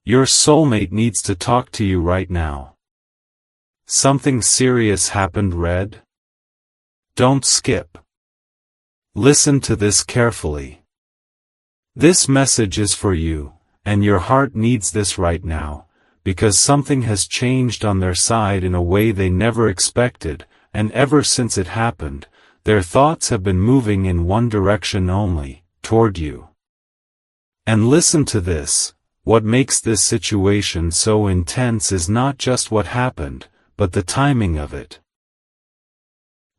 Your soulmate needs to talk to you right now. Something serious happened, Red? Don't skip. Listen to this carefully. This message is for you, and your heart needs this right now, because something has changed on their side in a way they never expected, and ever since it happened, their thoughts have been moving in one direction only, toward you. And listen to this, what makes this situation so intense is not just what happened, but the timing of it.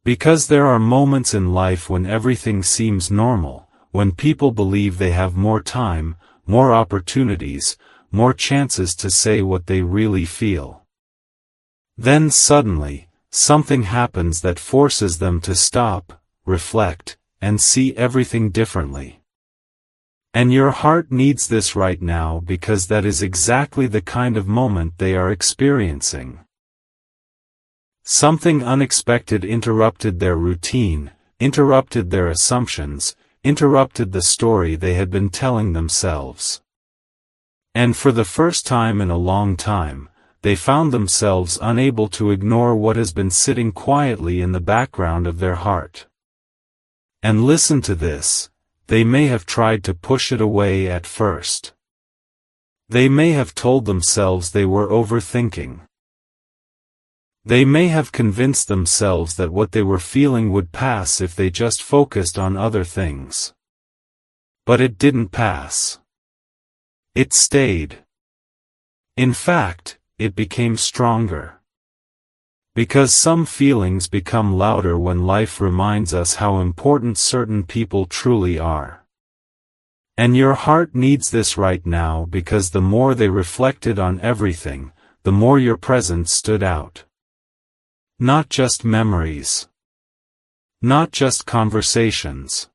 Because there are moments in life when everything seems normal, when people believe they have more time, more opportunities, more chances to say what they really feel. Then suddenly, something happens that forces them to stop, reflect, and see everything differently. And your heart needs this right now because that is exactly the kind of moment they are experiencing. Something unexpected interrupted their routine, interrupted their assumptions, interrupted the story they had been telling themselves. And for the first time in a long time, they found themselves unable to ignore what has been sitting quietly in the background of their heart. And listen to this, they may have tried to push it away at first. They may have told themselves they were overthinking. They may have convinced themselves that what they were feeling would pass if they just focused on other things. But it didn't pass. It stayed. In fact, it became stronger. Because some feelings become louder when life reminds us how important certain people truly are. And your heart needs this right now because the more they reflected on everything, the more your presence stood out. Not just memories. Not just conversations.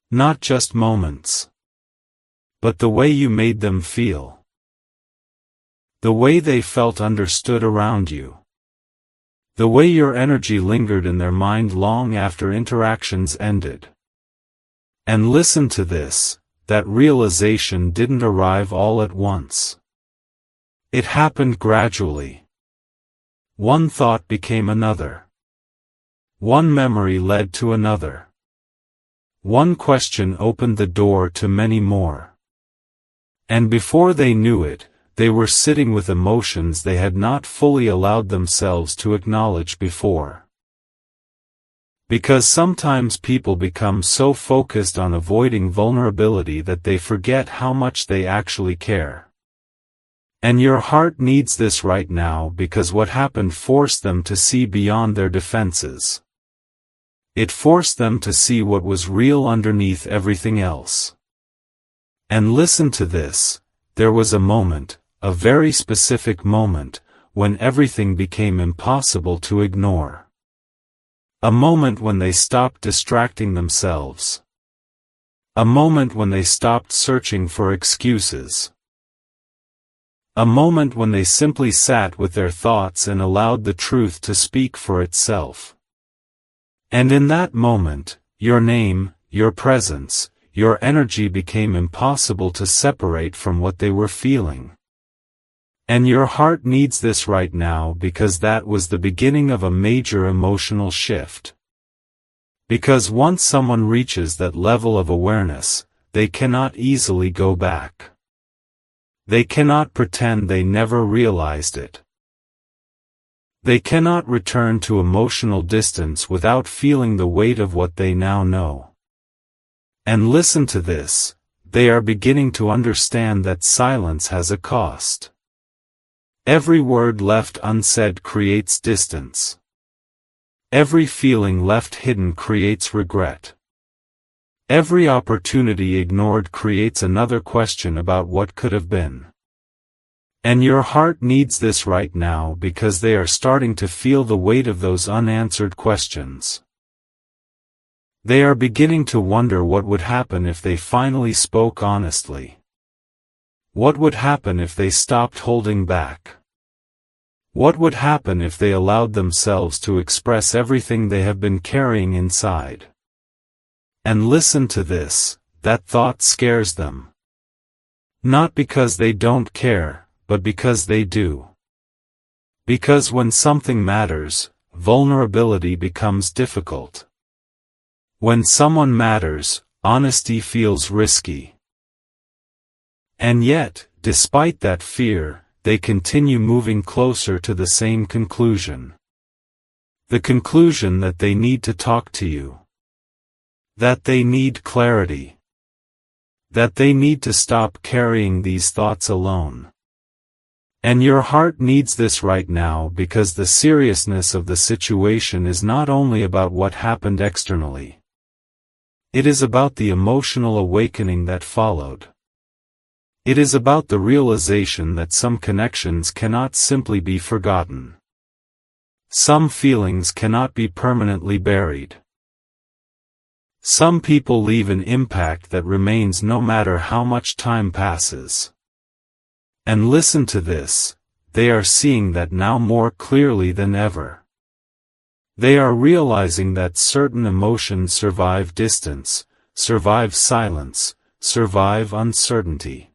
Not just moments. But the way you made them feel. The way they felt understood around you. The way your energy lingered in their mind long after interactions ended. And listen to this, that realization didn't arrive all at once. It happened gradually. One thought became another. One memory led to another. One question opened the door to many more. And before they knew it, they were sitting with emotions they had not fully allowed themselves to acknowledge before. Because sometimes people become so focused on avoiding vulnerability that they forget how much they actually care. And your heart needs this right now because what happened forced them to see beyond their defenses. It forced them to see what was real underneath everything else. And listen to this, there was a moment, a very specific moment, when everything became impossible to ignore. A moment when they stopped distracting themselves. A moment when they stopped searching for excuses. A moment when they simply sat with their thoughts and allowed the truth to speak for itself. And in that moment, your name, your presence, your energy became impossible to separate from what they were feeling. And your heart needs this right now because that was the beginning of a major emotional shift. Because once someone reaches that level of awareness, they cannot easily go back. They cannot pretend they never realized it. They cannot return to emotional distance without feeling the weight of what they now know. And listen to this, they are beginning to understand that silence has a cost. Every word left unsaid creates distance. Every feeling left hidden creates regret. Every opportunity ignored creates another question about what could have been. And your heart needs this right now because they are starting to feel the weight of those unanswered questions. They are beginning to wonder what would happen if they finally spoke honestly. What would happen if they stopped holding back? What would happen if they allowed themselves to express everything they have been carrying inside? And listen to this, that thought scares them. Not because they don't care, but because they do. Because when something matters, vulnerability becomes difficult. When someone matters, honesty feels risky. And yet, despite that fear, they continue moving closer to the same conclusion. The conclusion that they need to talk to you. That they need clarity. That they need to stop carrying these thoughts alone. And your heart needs this right now because the seriousness of the situation is not only about what happened externally. It is about the emotional awakening that followed. It is about the realization that some connections cannot simply be forgotten. Some feelings cannot be permanently buried. Some people leave an impact that remains no matter how much time passes. And listen to this, they are seeing that now more clearly than ever. They are realizing that certain emotions survive distance, survive silence, survive uncertainty.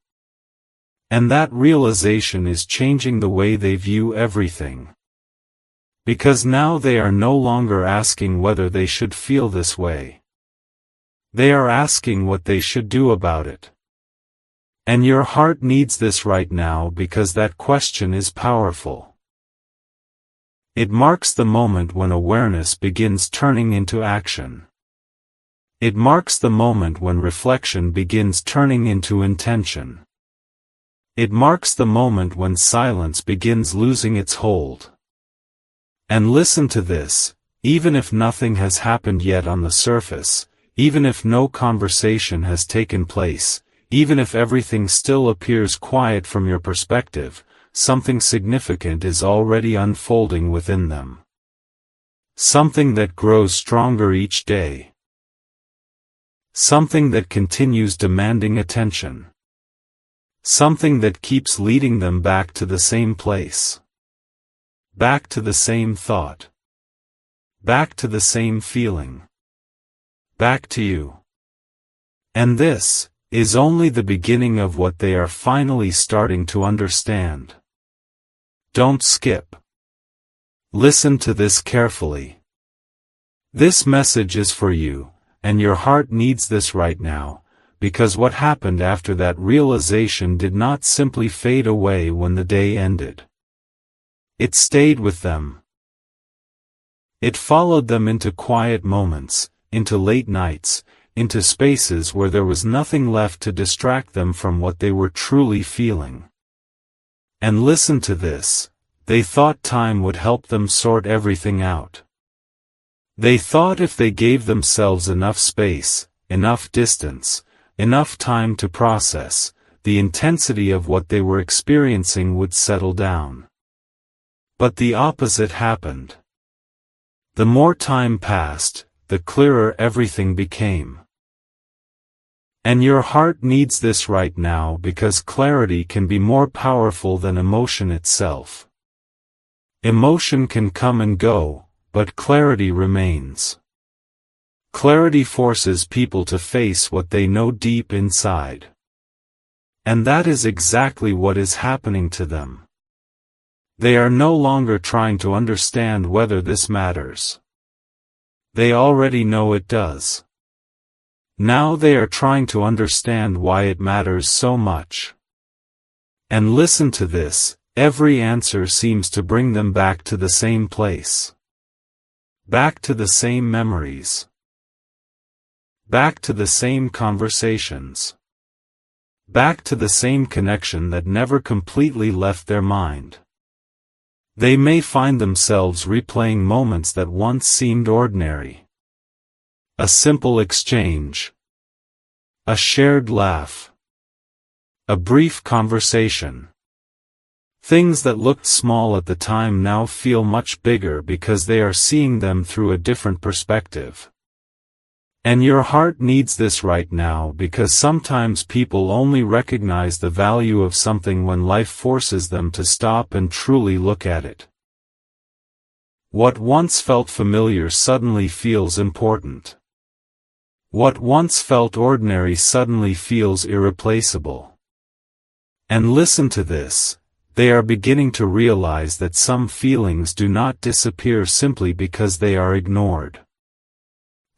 And that realization is changing the way they view everything. Because now they are no longer asking whether they should feel this way. They are asking what they should do about it. And your heart needs this right now because that question is powerful. It marks the moment when awareness begins turning into action. It marks the moment when reflection begins turning into intention. It marks the moment when silence begins losing its hold. And listen to this, even if nothing has happened yet on the surface, even if no conversation has taken place, even if everything still appears quiet from your perspective, something significant is already unfolding within them. Something that grows stronger each day. Something that continues demanding attention. Something that keeps leading them back to the same place. Back to the same thought. Back to the same feeling. Back to you. And this is only the beginning of what they are finally starting to understand. Don't skip. Listen to this carefully. This message is for you, and your heart needs this right now, because what happened after that realization did not simply fade away when the day ended. It stayed with them. It followed them into quiet moments, into late nights, into spaces where there was nothing left to distract them from what they were truly feeling. And listen to this, they thought time would help them sort everything out. They thought if they gave themselves enough space, enough distance, enough time to process, the intensity of what they were experiencing would settle down. But the opposite happened. The more time passed, the clearer everything became. And your heart needs this right now because clarity can be more powerful than emotion itself. Emotion can come and go, but clarity remains. Clarity forces people to face what they know deep inside. And that is exactly what is happening to them. They are no longer trying to understand whether this matters. They already know it does. Now they are trying to understand why it matters so much. And listen to this, every answer seems to bring them back to the same place. Back to the same memories. Back to the same conversations. Back to the same connection that never completely left their mind. They may find themselves replaying moments that once seemed ordinary. A simple exchange. A shared laugh. A brief conversation. Things that looked small at the time now feel much bigger because they are seeing them through a different perspective. And your heart needs this right now because sometimes people only recognize the value of something when life forces them to stop and truly look at it. What once felt familiar suddenly feels important. What once felt ordinary suddenly feels irreplaceable. And listen to this, they are beginning to realize that some feelings do not disappear simply because they are ignored.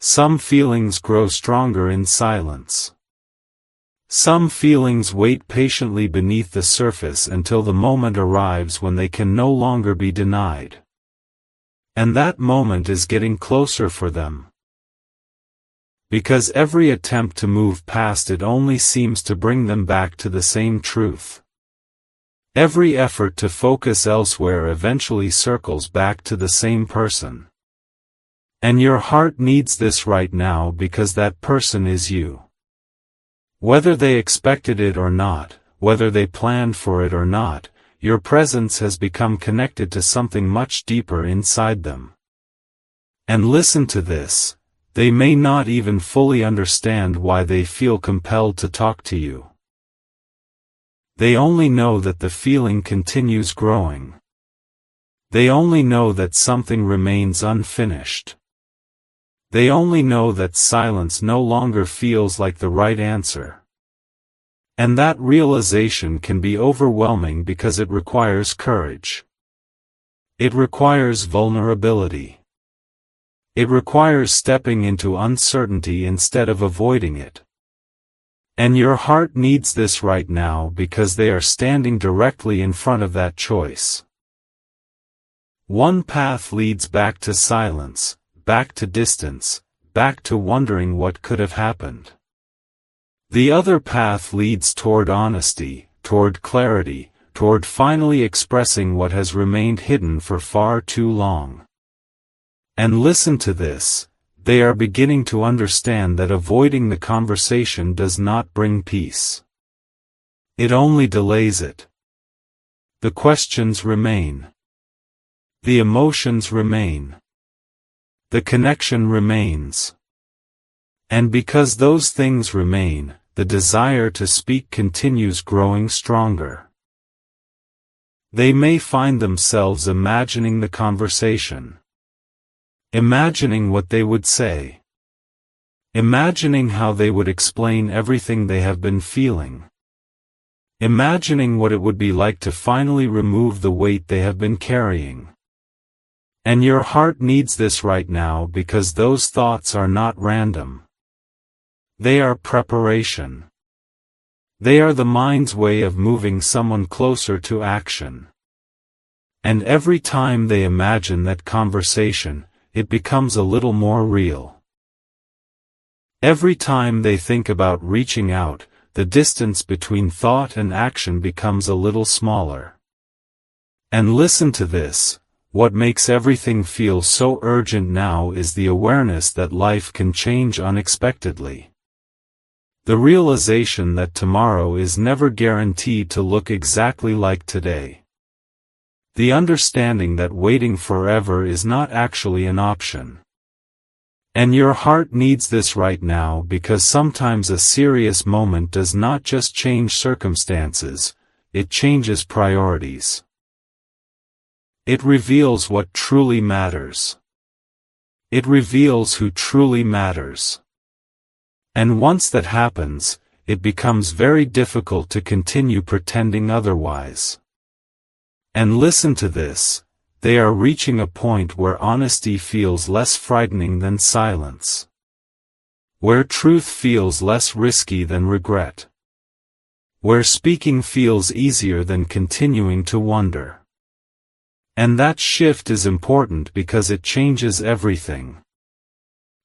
Some feelings grow stronger in silence. Some feelings wait patiently beneath the surface until the moment arrives when they can no longer be denied. And that moment is getting closer for them. Because every attempt to move past it only seems to bring them back to the same truth. Every effort to focus elsewhere eventually circles back to the same person. And your heart needs this right now because that person is you. Whether they expected it or not, whether they planned for it or not, your presence has become connected to something much deeper inside them. And listen to this, they may not even fully understand why they feel compelled to talk to you. They only know that the feeling continues growing. They only know that something remains unfinished. They only know that silence no longer feels like the right answer. And that realization can be overwhelming because it requires courage. It requires vulnerability. It requires stepping into uncertainty instead of avoiding it. And your heart needs this right now because they are standing directly in front of that choice. One path leads back to silence, back to distance, back to wondering what could have happened. The other path leads toward honesty, toward clarity, toward finally expressing what has remained hidden for far too long. And listen to this, they are beginning to understand that avoiding the conversation does not bring peace. It only delays it. The questions remain. The emotions remain. The connection remains. And because those things remain, the desire to speak continues growing stronger. They may find themselves imagining the conversation. Imagining what they would say. Imagining how they would explain everything they have been feeling. Imagining what it would be like to finally remove the weight they have been carrying. And your heart needs this right now because those thoughts are not random. They are preparation. They are the mind's way of moving someone closer to action. And every time they imagine that conversation, it becomes a little more real. Every time they think about reaching out, the distance between thought and action becomes a little smaller. And listen to this, what makes everything feel so urgent now is the awareness that life can change unexpectedly. The realization that tomorrow is never guaranteed to look exactly like today. The understanding that waiting forever is not actually an option. And your heart needs this right now because sometimes a serious moment does not just change circumstances, it changes priorities. It reveals what truly matters. It reveals who truly matters. And once that happens, it becomes very difficult to continue pretending otherwise. And listen to this, they are reaching a point where honesty feels less frightening than silence. Where truth feels less risky than regret. Where speaking feels easier than continuing to wonder. And that shift is important because it changes everything.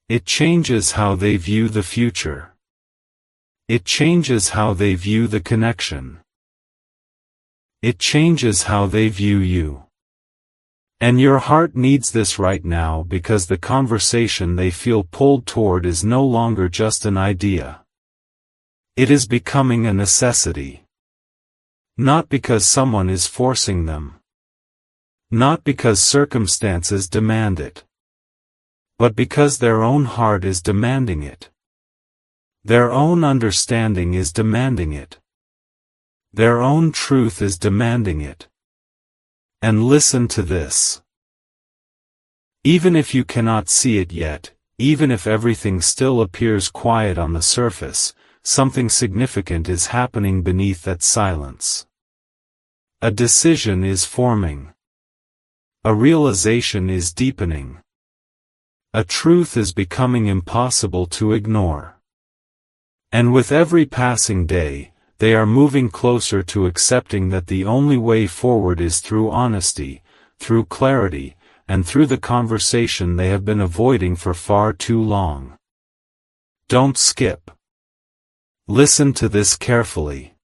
It changes how they view the future. It changes how they view the connection. It changes how they view you. And your heart needs this right now because the conversation they feel pulled toward is no longer just an idea. It is becoming a necessity. Not because someone is forcing them. Not because circumstances demand it. But because their own heart is demanding it. Their own understanding is demanding it. Their own truth is demanding it. And listen to this. Even if you cannot see it yet, even if everything still appears quiet on the surface, something significant is happening beneath that silence. A decision is forming. A realization is deepening. A truth is becoming impossible to ignore. And with every passing day, they are moving closer to accepting that the only way forward is through honesty, through clarity, and through the conversation they have been avoiding for far too long. Don't skip. Listen to this carefully.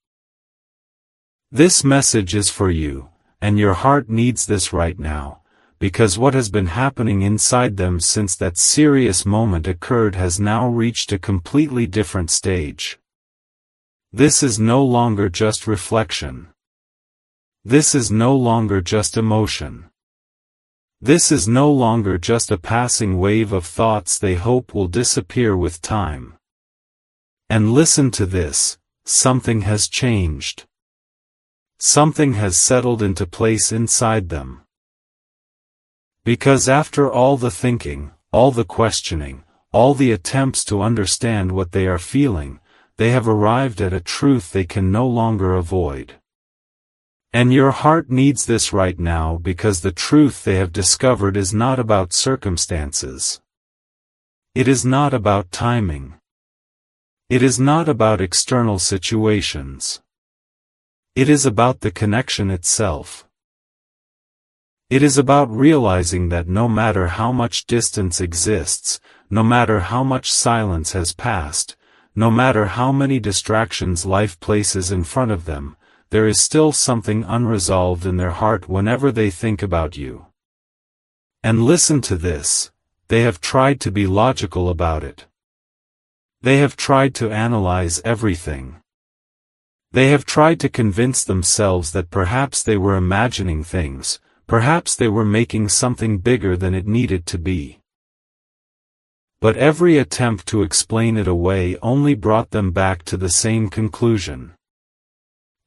This message is for you, and your heart needs this right now, because what has been happening inside them since that serious moment occurred has now reached a completely different stage. This is no longer just reflection. This is no longer just emotion. This is no longer just a passing wave of thoughts they hope will disappear with time. And listen to this, something has changed. Something has settled into place inside them. Because after all the thinking, all the questioning, all the attempts to understand what they are feeling, they have arrived at a truth they can no longer avoid. And your heart needs this right now because the truth they have discovered is not about circumstances. It is not about timing. It is not about external situations. It is about the connection itself. It is about realizing that no matter how much distance exists, no matter how much silence has passed, no matter how many distractions life places in front of them, there is still something unresolved in their heart whenever they think about you. And listen to this, they have tried to be logical about it. They have tried to analyze everything. They have tried to convince themselves that perhaps they were imagining things, perhaps they were making something bigger than it needed to be. But every attempt to explain it away only brought them back to the same conclusion.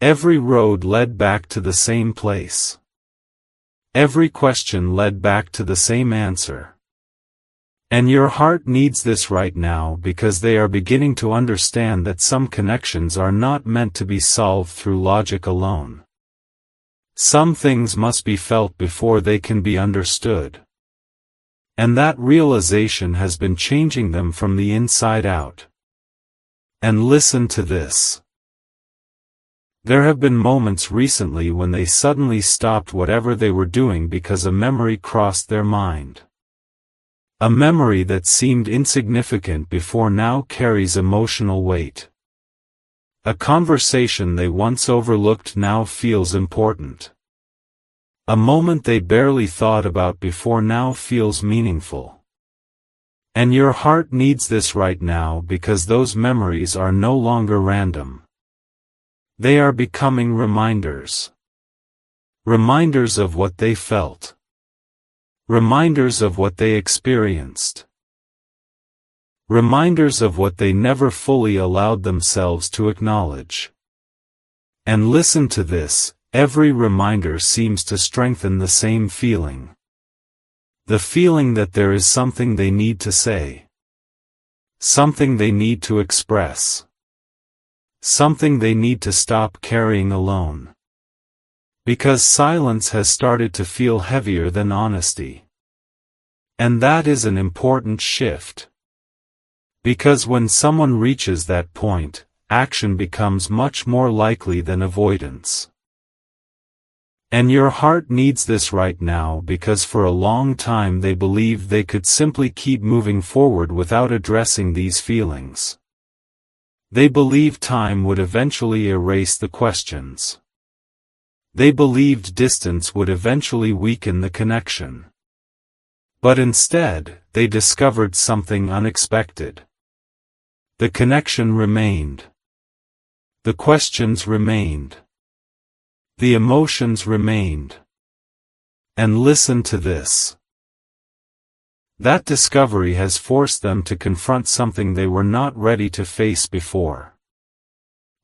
Every road led back to the same place. Every question led back to the same answer. And your heart needs this right now because they are beginning to understand that some connections are not meant to be solved through logic alone. Some things must be felt before they can be understood. And that realization has been changing them from the inside out. And listen to this. There have been moments recently when they suddenly stopped whatever they were doing because a memory crossed their mind. A memory that seemed insignificant before now carries emotional weight. A conversation they once overlooked now feels important. A moment they barely thought about before now feels meaningful. And your heart needs this right now because those memories are no longer random. They are becoming reminders. Reminders of what they felt. Reminders of what they experienced. Reminders of what they never fully allowed themselves to acknowledge. And listen to this, every reminder seems to strengthen the same feeling. The feeling that there is something they need to say. Something they need to express. Something they need to stop carrying alone. Because silence has started to feel heavier than honesty. And that is an important shift. Because when someone reaches that point, action becomes much more likely than avoidance. And your heart needs this right now because for a long time they believed they could simply keep moving forward without addressing these feelings. They believed time would eventually erase the questions. They believed distance would eventually weaken the connection. But instead, they discovered something unexpected. The connection remained. The questions remained. The emotions remained. And listen to this. That discovery has forced them to confront something they were not ready to face before.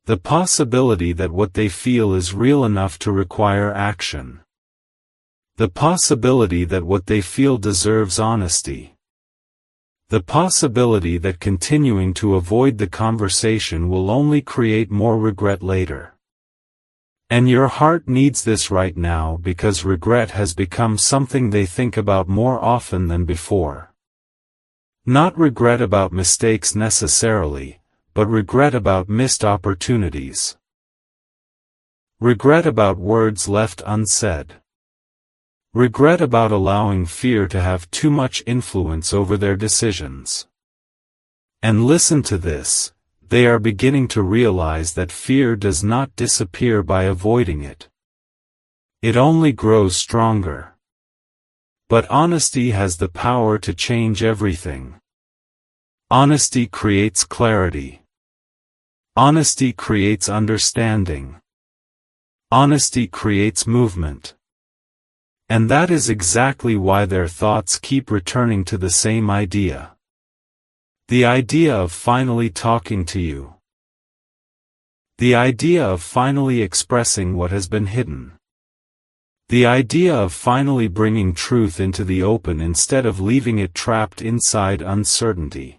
The possibility that what they feel is real enough to require action. The possibility that what they feel deserves honesty. The possibility that continuing to avoid the conversation will only create more regret later. And your heart needs this right now because regret has become something they think about more often than before. Not regret about mistakes necessarily, but regret about missed opportunities. Regret about words left unsaid. Regret about allowing fear to have too much influence over their decisions. And listen to this, they are beginning to realize that fear does not disappear by avoiding it. It only grows stronger. But honesty has the power to change everything. Honesty creates clarity. Honesty creates understanding. Honesty creates movement. And that is exactly why their thoughts keep returning to the same idea. The idea of finally talking to you. The idea of finally expressing what has been hidden. The idea of finally bringing truth into the open instead of leaving it trapped inside uncertainty.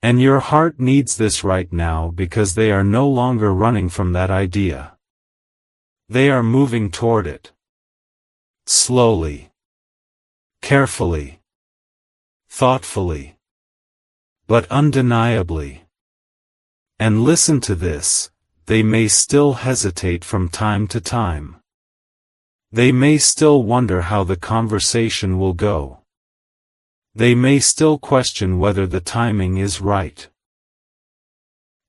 And your heart needs this right now because they are no longer running from that idea. They are moving toward it. Slowly. Carefully. Thoughtfully. But undeniably. And listen to this, they may still hesitate from time to time. They may still wonder how the conversation will go. They may still question whether the timing is right.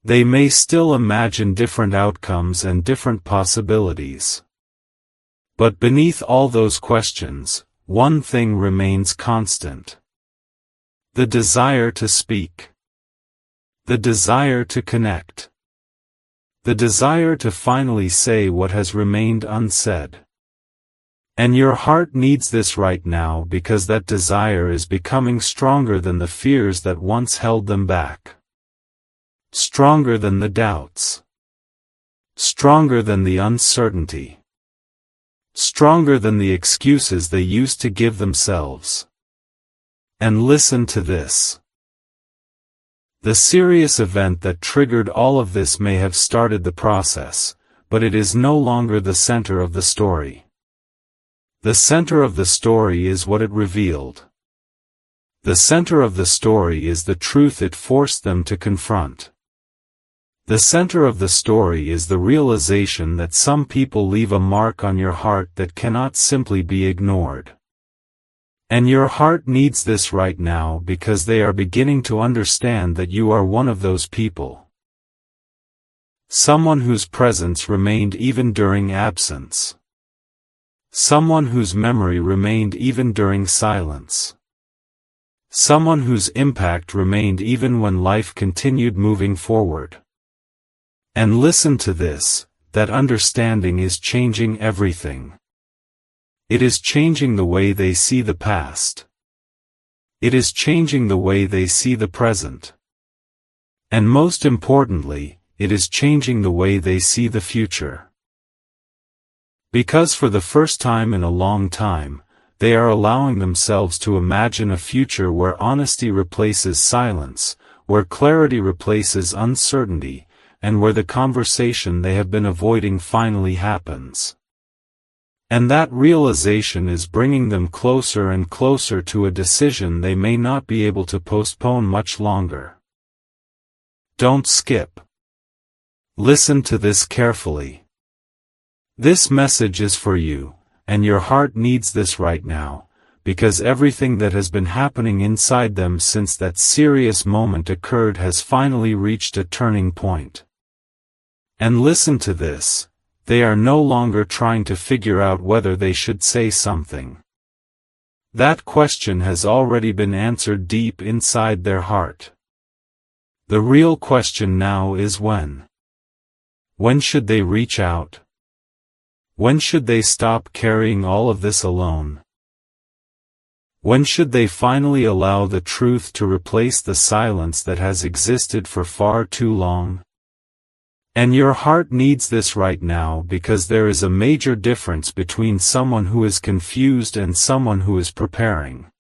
They may still imagine different outcomes and different possibilities. But beneath all those questions, one thing remains constant. The desire to speak. The desire to connect. The desire to finally say what has remained unsaid. And your heart needs this right now because that desire is becoming stronger than the fears that once held them back. Stronger than the doubts. Stronger than the uncertainty. Stronger than the excuses they used to give themselves. And listen to this. The serious event that triggered all of this may have started the process, but it is no longer the center of the story. The center of the story is what it revealed. The center of the story is the truth it forced them to confront. The center of the story is the realization that some people leave a mark on your heart that cannot simply be ignored. And your heart needs this right now because they are beginning to understand that you are one of those people. Someone whose presence remained even during absence. Someone whose memory remained even during silence. Someone whose impact remained even when life continued moving forward. And listen to this, that understanding is changing everything. It is changing the way they see the past. It is changing the way they see the present. And most importantly, it is changing the way they see the future. Because for the first time in a long time, they are allowing themselves to imagine a future where honesty replaces silence, where clarity replaces uncertainty, and where the conversation they have been avoiding finally happens. And that realization is bringing them closer and closer to a decision they may not be able to postpone much longer. Don't skip. Listen to this carefully. This message is for you, and your heart needs this right now, because everything that has been happening inside them since that serious moment occurred has finally reached a turning point. And listen to this, they are no longer trying to figure out whether they should say something. That question has already been answered deep inside their heart. The real question now is when. When should they reach out? When should they stop carrying all of this alone? When should they finally allow the truth to replace the silence that has existed for far too long? And your heart needs this right now because there is a major difference between someone who is confused and someone who is preparing.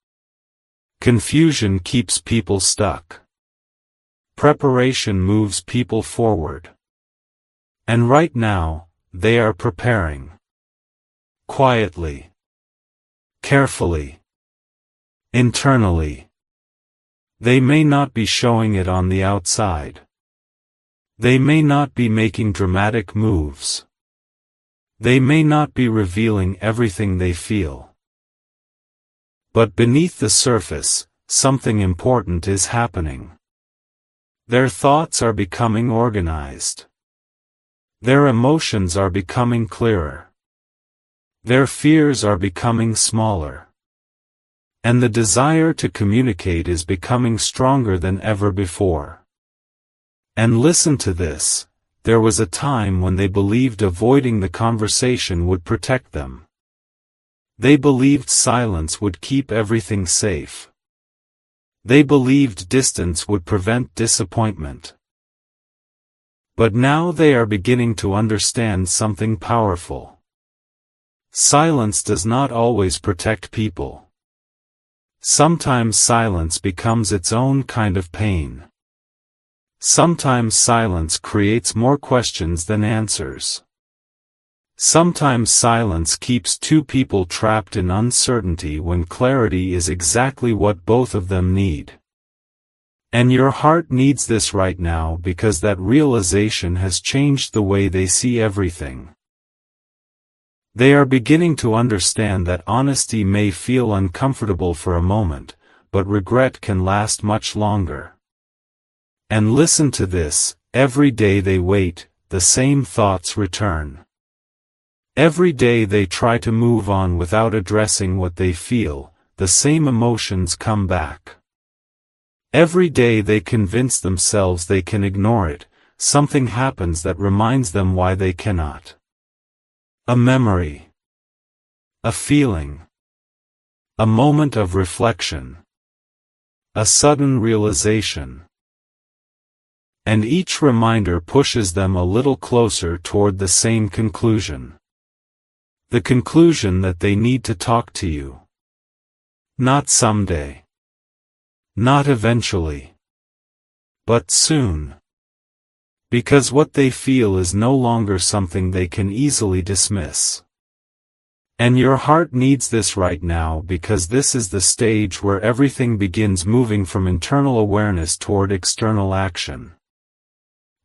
Confusion keeps people stuck. Preparation moves people forward. And right now, they are preparing. Quietly. Carefully. Internally. They may not be showing it on the outside. They may not be making dramatic moves. They may not be revealing everything they feel. But beneath the surface, something important is happening. Their thoughts are becoming organized. Their emotions are becoming clearer. Their fears are becoming smaller. And the desire to communicate is becoming stronger than ever before. And listen to this, there was a time when they believed avoiding the conversation would protect them. They believed silence would keep everything safe. They believed distance would prevent disappointment. But now they are beginning to understand something powerful. Silence does not always protect people. Sometimes silence becomes its own kind of pain. Sometimes silence creates more questions than answers. Sometimes silence keeps two people trapped in uncertainty when clarity is exactly what both of them need. And your heart needs this right now because that realization has changed the way they see everything. They are beginning to understand that honesty may feel uncomfortable for a moment, but regret can last much longer. And listen to this, every day they wait, the same thoughts return. Every day they try to move on without addressing what they feel, the same emotions come back. Every day they convince themselves they can ignore it, something happens that reminds them why they cannot. A memory. A feeling. A moment of reflection. A sudden realization. And each reminder pushes them a little closer toward the same conclusion. The conclusion that they need to talk to you. Not someday. Not eventually. But soon. Because what they feel is no longer something they can easily dismiss. And your heart needs this right now because this is the stage where everything begins moving from internal awareness toward external action.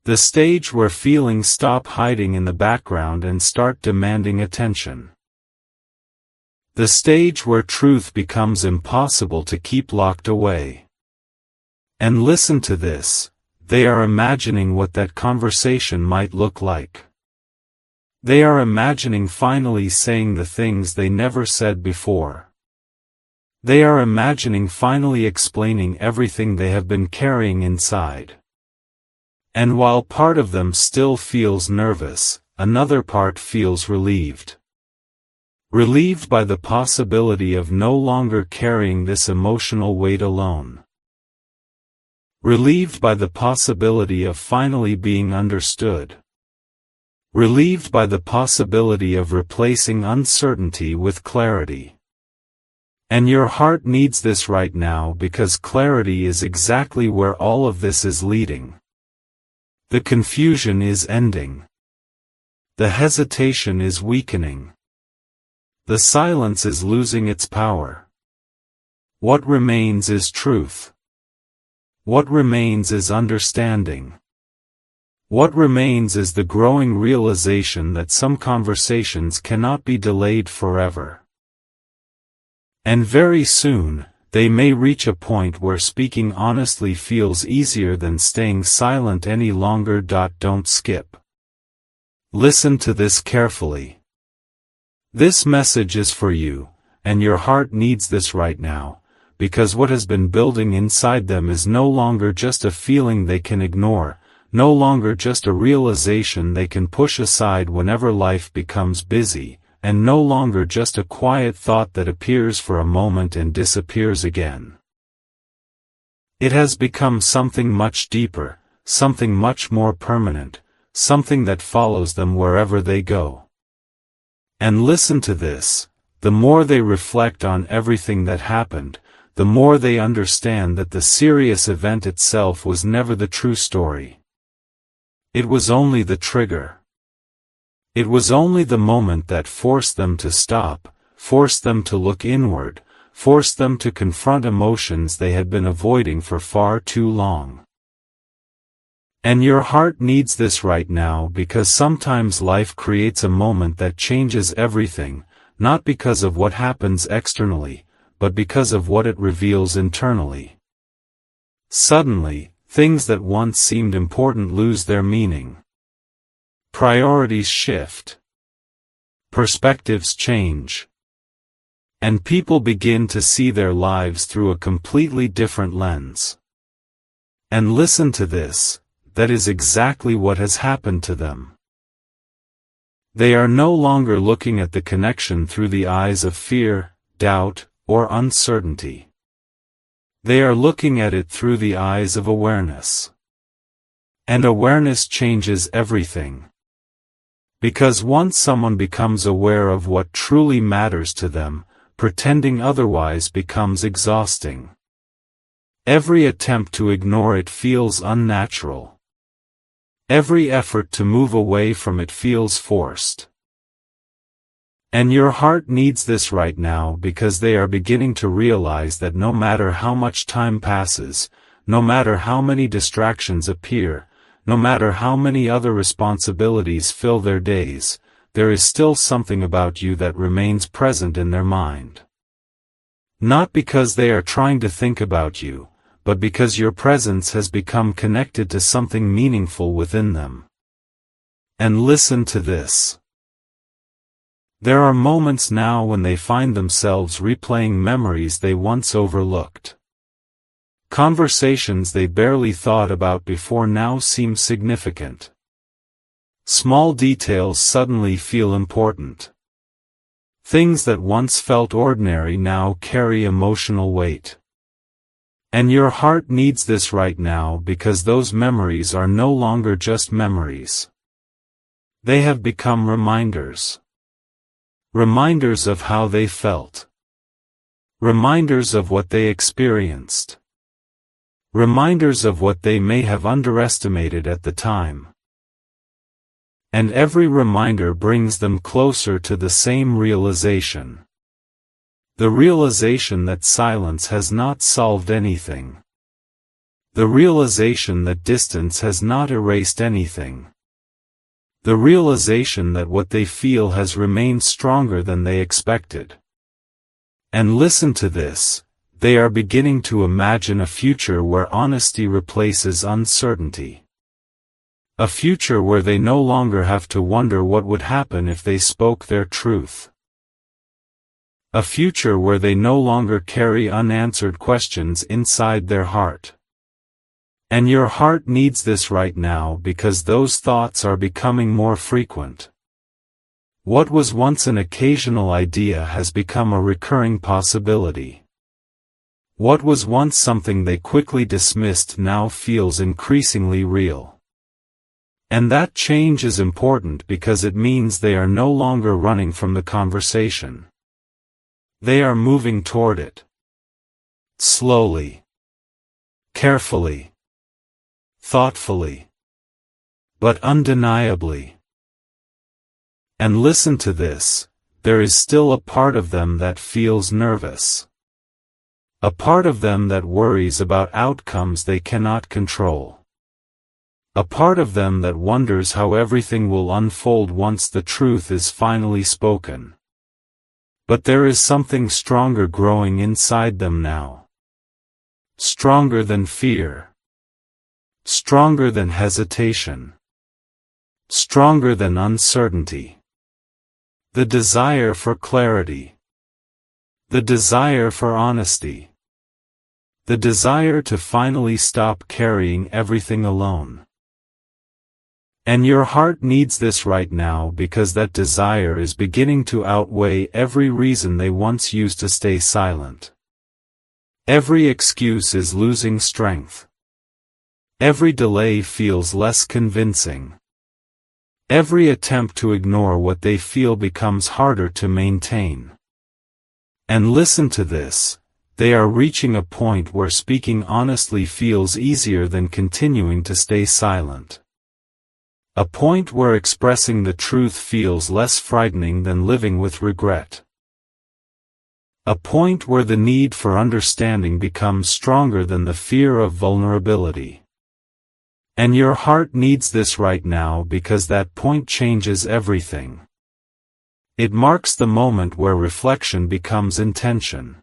The stage where feelings stop hiding in the background and start demanding attention. The stage where truth becomes impossible to keep locked away. And listen to this. They are imagining what that conversation might look like. They are imagining finally saying the things they never said before. They are imagining finally explaining everything they have been carrying inside. And while part of them still feels nervous, another part feels relieved. Relieved by the possibility of no longer carrying this emotional weight alone. Relieved by the possibility of finally being understood. Relieved by the possibility of replacing uncertainty with clarity. And your heart needs this right now because clarity is exactly where all of this is leading. The confusion is ending. The hesitation is weakening. The silence is losing its power. What remains is truth. What remains is understanding. What remains is the growing realization that some conversations cannot be delayed forever. And very soon, they may reach a point where speaking honestly feels easier than staying silent any longer. Don't skip. Listen to this carefully. This message is for you, and your heart needs this right now. Because what has been building inside them is no longer just a feeling they can ignore, no longer just a realization they can push aside whenever life becomes busy, and no longer just a quiet thought that appears for a moment and disappears again. It has become something much deeper, something much more permanent, something that follows them wherever they go. And listen to this, the more they reflect on everything that happened, the more they understand that the serious event itself was never the true story. It was only the trigger. It was only the moment that forced them to stop, forced them to look inward, forced them to confront emotions they had been avoiding for far too long. And your heart needs this right now because sometimes life creates a moment that changes everything, not because of what happens externally, but because of what it reveals internally. Suddenly, things that once seemed important lose their meaning. Priorities shift. Perspectives change. And people begin to see their lives through a completely different lens. And listen to this, that is exactly what has happened to them. They are no longer looking at the connection through the eyes of fear, doubt, or uncertainty. They are looking at it through the eyes of awareness. And awareness changes everything. Because once someone becomes aware of what truly matters to them, pretending otherwise becomes exhausting. Every attempt to ignore it feels unnatural. Every effort to move away from it feels forced. And your heart needs this right now because they are beginning to realize that no matter how much time passes, no matter how many distractions appear, no matter how many other responsibilities fill their days, there is still something about you that remains present in their mind. Not because they are trying to think about you, but because your presence has become connected to something meaningful within them. And listen to this. There are moments now when they find themselves replaying memories they once overlooked. Conversations they barely thought about before now seem significant. Small details suddenly feel important. Things that once felt ordinary now carry emotional weight. And your heart needs this right now because those memories are no longer just memories. They have become reminders. Reminders of how they felt. Reminders of what they experienced. Reminders of what they may have underestimated at the time. And every reminder brings them closer to the same realization. The realization that silence has not solved anything. The realization that distance has not erased anything. The realization that what they feel has remained stronger than they expected. And listen to this. They are beginning to imagine a future where honesty replaces uncertainty. A future where they no longer have to wonder what would happen if they spoke their truth. A future where they no longer carry unanswered questions inside their heart. And your heart needs this right now because those thoughts are becoming more frequent. What was once an occasional idea has become a recurring possibility. What was once something they quickly dismissed now feels increasingly real. And that change is important because it means they are no longer running from the conversation. They are moving toward it. Slowly. Carefully. Thoughtfully. But undeniably. And listen to this, there is still a part of them that feels nervous. A part of them that worries about outcomes they cannot control. A part of them that wonders how everything will unfold once the truth is finally spoken. But there is something stronger growing inside them now. Stronger than fear. Stronger than hesitation. Stronger than uncertainty. The desire for clarity. The desire for honesty. The desire to finally stop carrying everything alone. And your heart needs this right now because that desire is beginning to outweigh every reason they once used to stay silent. Every excuse is losing strength. Every delay feels less convincing. Every attempt to ignore what they feel becomes harder to maintain. And listen to this. they are reaching a point where speaking honestly feels easier than continuing to stay silent. A point where expressing the truth feels less frightening than living with regret. A point where the need for understanding becomes stronger than the fear of vulnerability. And your heart needs this right now because that point changes everything. It marks the moment where reflection becomes intention.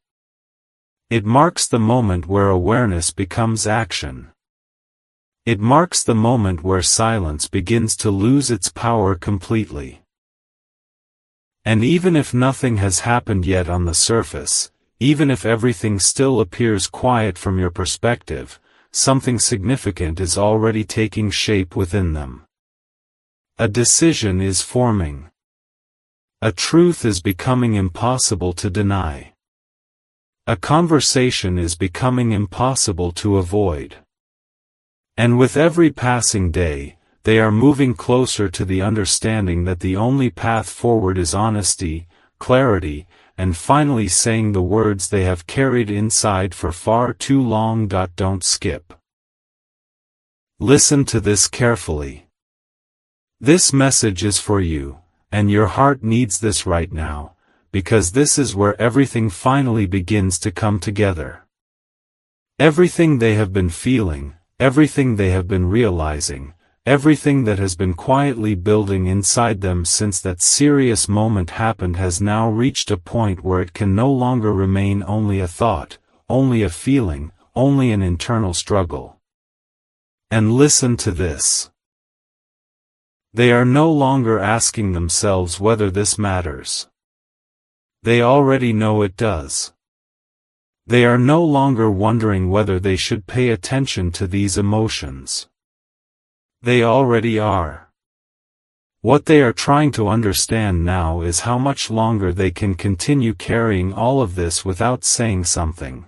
It marks the moment where awareness becomes action. It marks the moment where silence begins to lose its power completely. And even if nothing has happened yet on the surface, even if everything still appears quiet from your perspective, something significant is already taking shape within them. A decision is forming. A truth is becoming impossible to deny. A conversation is becoming impossible to avoid. And with every passing day, they are moving closer to the understanding that the only path forward is honesty, clarity, and finally saying the words they have carried inside for far too long. Don't skip. Listen to this carefully. This message is for you, and your heart needs this right now, because this is where everything finally begins to come together. Everything they have been feeling, everything they have been realizing, everything that has been quietly building inside them since that serious moment happened has now reached a point where it can no longer remain only a thought, only a feeling, only an internal struggle. And listen to this. They are no longer asking themselves whether this matters. They already know it does. They are no longer wondering whether they should pay attention to these emotions. They already are. What they are trying to understand now is how much longer they can continue carrying all of this without saying something.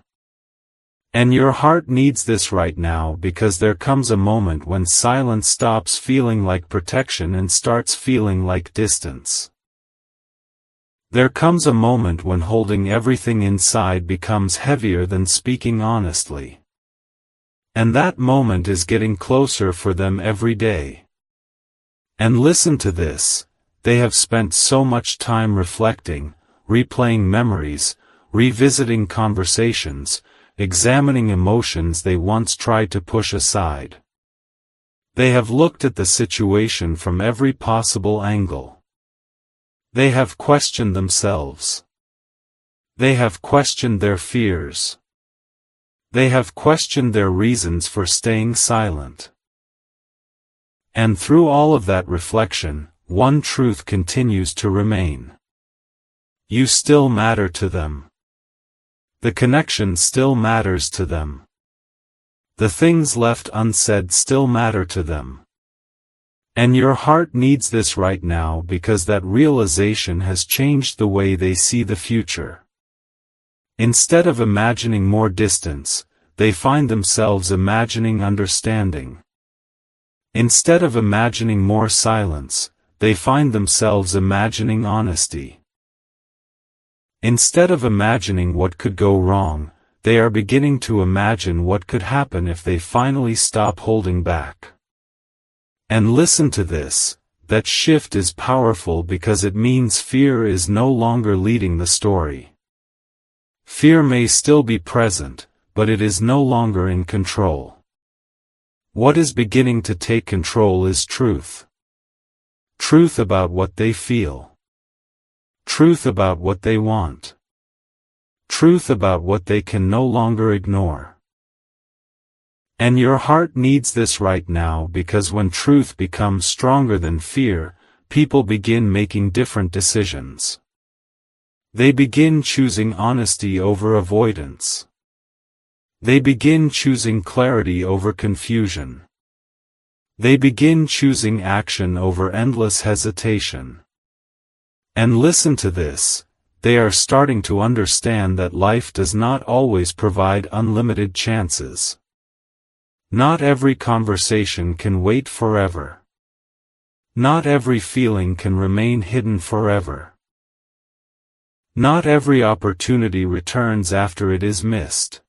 And your heart needs this right now because there comes a moment when silence stops feeling like protection and starts feeling like distance. There comes a moment when holding everything inside becomes heavier than speaking honestly. And that moment is getting closer for them every day. And listen to this, they have spent so much time reflecting, replaying memories, revisiting conversations, examining emotions they once tried to push aside. They have looked at the situation from every possible angle. They have questioned themselves. They have questioned their fears. They have questioned their reasons for staying silent. And through all of that reflection, one truth continues to remain. You still matter to them. The connection still matters to them. The things left unsaid still matter to them. And your heart needs this right now because that realization has changed the way they see the future. Instead of imagining more distance, they find themselves imagining understanding. Instead of imagining more silence, they find themselves imagining honesty. Instead of imagining what could go wrong, they are beginning to imagine what could happen if they finally stop holding back. And listen to this, that shift is powerful because it means fear is no longer leading the story. Fear may still be present, but it is no longer in control. What is beginning to take control is truth. Truth about what they feel. Truth about what they want. Truth about what they can no longer ignore. And your heart needs this right now because when truth becomes stronger than fear, people begin making different decisions. They begin choosing honesty over avoidance. They begin choosing clarity over confusion. They begin choosing action over endless hesitation. And listen to this, they are starting to understand that life does not always provide unlimited chances. Not every conversation can wait forever. Not every feeling can remain hidden forever. Not every opportunity returns after it is missed.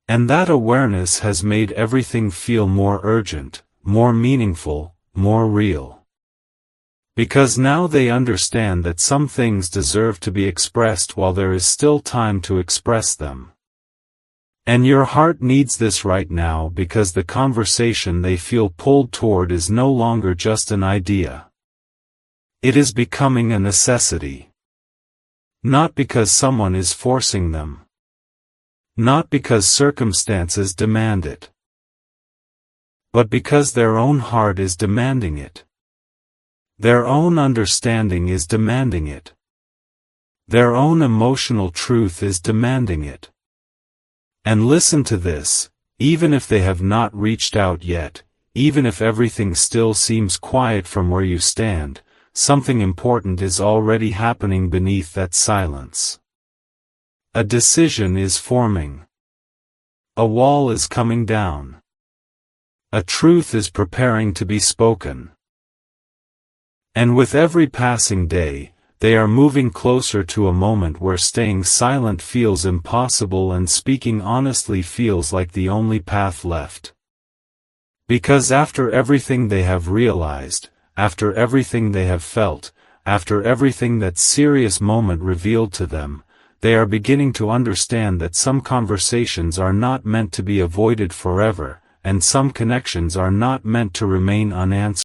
And that awareness has made everything feel more urgent, more meaningful, more real. Because now they understand that some things deserve to be expressed while there is still time to express them. And your heart needs this right now, because the conversation they feel pulled toward is no longer just an idea. It is becoming a necessity. Not because someone is forcing them. Not because circumstances demand it. But because their own heart is demanding it. Their own understanding is demanding it. Their own emotional truth is demanding it. And listen to this, even if they have not reached out yet, even if everything still seems quiet from where you stand, something important is already happening beneath that silence. A decision is forming. A wall is coming down. A truth is preparing to be spoken. And with every passing day, they are moving closer to a moment where staying silent feels impossible and speaking honestly feels like the only path left. Because after everything they have realized, after everything they have felt, after everything that serious moment revealed to them, they are beginning to understand that some conversations are not meant to be avoided forever, and some connections are not meant to remain unanswered.